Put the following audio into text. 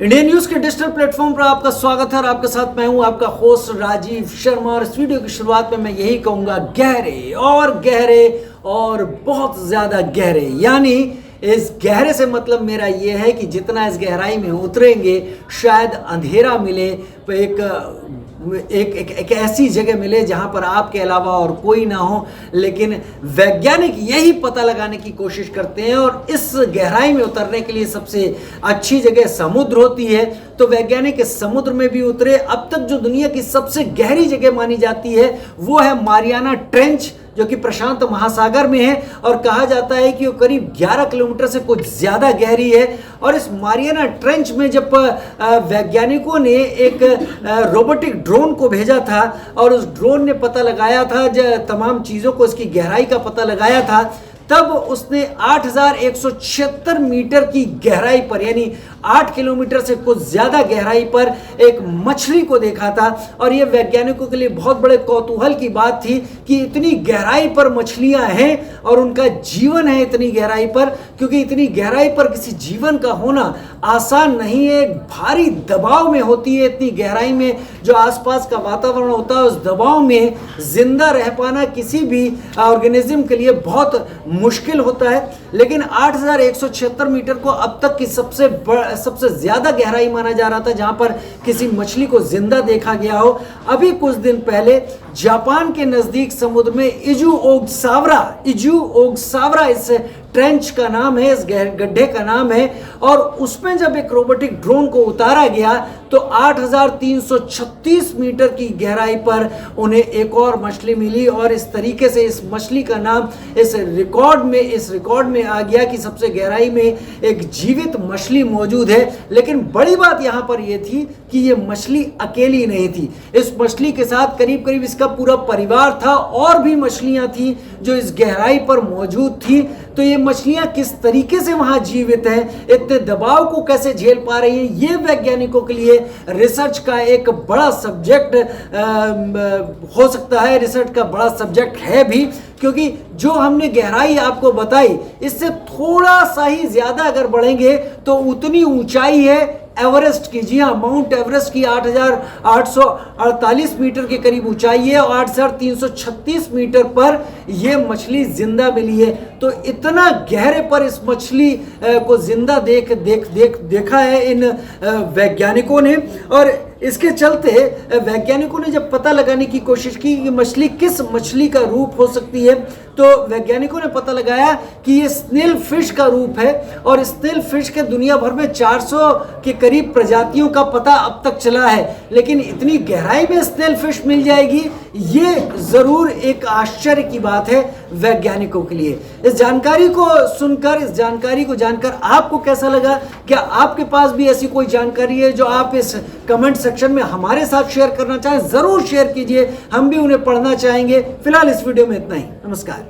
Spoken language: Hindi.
इंडियन न्यूज के डिजिटल प्लेटफॉर्म पर आपका स्वागत है और आपके साथ मैं हूं आपका होस्ट राजीव शर्मा। और इस वीडियो की शुरुआत में मैं यही कहूंगा, गहरे और बहुत ज्यादा गहरे। यानी इस गहरे से मतलब मेरा यह है कि जितना इस गहराई में उतरेंगे शायद अंधेरा मिले, एक ऐसी जगह मिले जहां पर आपके अलावा और कोई ना हो। लेकिन वैज्ञानिक यही पता लगाने की कोशिश करते हैं और इस गहराई में उतरने के लिए सबसे अच्छी जगह समुद्र होती है। तो वैज्ञानिक इस समुद्र में भी उतरे। अब तक जो दुनिया की सबसे गहरी जगह मानी जाती है वो है मारियाना ट्रेंच, जो कि प्रशांत महासागर में है और कहा जाता है कि वो करीब 11 किलोमीटर से कुछ ज्यादा गहरी है। और इस मारियाना ट्रेंच में जब वैज्ञानिकों ने एक रोबोटिक ड्रोन को भेजा था और उस ड्रोन ने पता लगाया था, तमाम चीजों को, इसकी गहराई का पता लगाया था, तब उसने 8176 मीटर की गहराई पर, यानी 8 किलोमीटर से कुछ ज्यादा गहराई पर एक मछली को देखा था। और यह वैज्ञानिकों के लिए बहुत बड़े कौतूहल की बात थी कि इतनी गहराई पर मछलियां हैं और उनका जीवन है इतनी गहराई पर, क्योंकि इतनी गहराई पर किसी जीवन का होना आसान नहीं है। एक भारी दबाव में होती है इतनी गहराई में, जो आसपास का वातावरण होता है उस दबाव में जिंदा रह पाना किसी भी ऑर्गेनिज्म के लिए बहुत मुश्किल होता है। लेकिन 8176 मीटर को अब तक की सबसे ज्यादा गहराई माना जा रहा था जहां पर किसी मछली को जिंदा देखा गया हो। अभी कुछ दिन पहले जापान के नजदीक समुद्र में इजू ओगसावरा इस ट्रेंच का नाम है, इस गड्ढे का नाम है। और उसमें जब एक रोबोटिक ड्रोन को उतारा गया तो 8336 मीटर की गहराई पर उन्हें एक और मछली मिली। और इस तरीके से इस मछली का नाम इस रिकॉर्ड में आ गया कि सबसे गहराई में एक जीवित मछली मौजूद है। लेकिन बड़ी बात यहां पर यह थी कि यह मछली अकेली नहीं थी। इस मछली के साथ करीब करीब इसका पूरा परिवार था, और भी मछलियां थी जो इस गहराई पर मौजूद थी। तो ये मछलियां किस तरीके से वहां जीवित हैं, इतने दबाव को कैसे झेल पा रही हैं, ये वैज्ञानिकों के लिए रिसर्च का एक बड़ा सब्जेक्ट हो सकता है। रिसर्च का बड़ा सब्जेक्ट है भी, क्योंकि जो हमने गहराई आपको बताई इससे थोड़ा सा ही ज्यादा अगर बढ़ेंगे तो उतनी ऊंचाई है एवरेस्ट की। जी हाँ, माउंट एवरेस्ट की 8848 मीटर के करीब ऊंचाई है और 8336 मीटर पर यह मछली जिंदा मिली है। तो इतना गहरे पर इस मछली को जिंदा देखा है इन वैज्ञानिकों ने। और इसके चलते वैज्ञानिकों ने जब पता लगाने की कोशिश की कि मछली किस मछली का रूप हो सकती है, तो वैज्ञानिकों ने पता लगाया कि ये स्नेल फिश का रूप है। और स्नेल फिश के दुनिया भर में 400 के करीब प्रजातियों का पता अब तक चला है। लेकिन इतनी गहराई में स्नेल फिश मिल जाएगी, ये जरूर एक आश्चर्य की बात है वैज्ञानिकों के लिए। इस जानकारी को सुनकर, इस जानकारी को जानकर आपको कैसा लगा? क्या आपके पास भी ऐसी कोई जानकारी है जो आप इस कमेंट सेक्शन में हमारे साथ शेयर करना चाहें? जरूर शेयर कीजिए, हम भी उन्हें पढ़ना चाहेंगे। फिलहाल इस वीडियो में इतना ही। नमस्कार।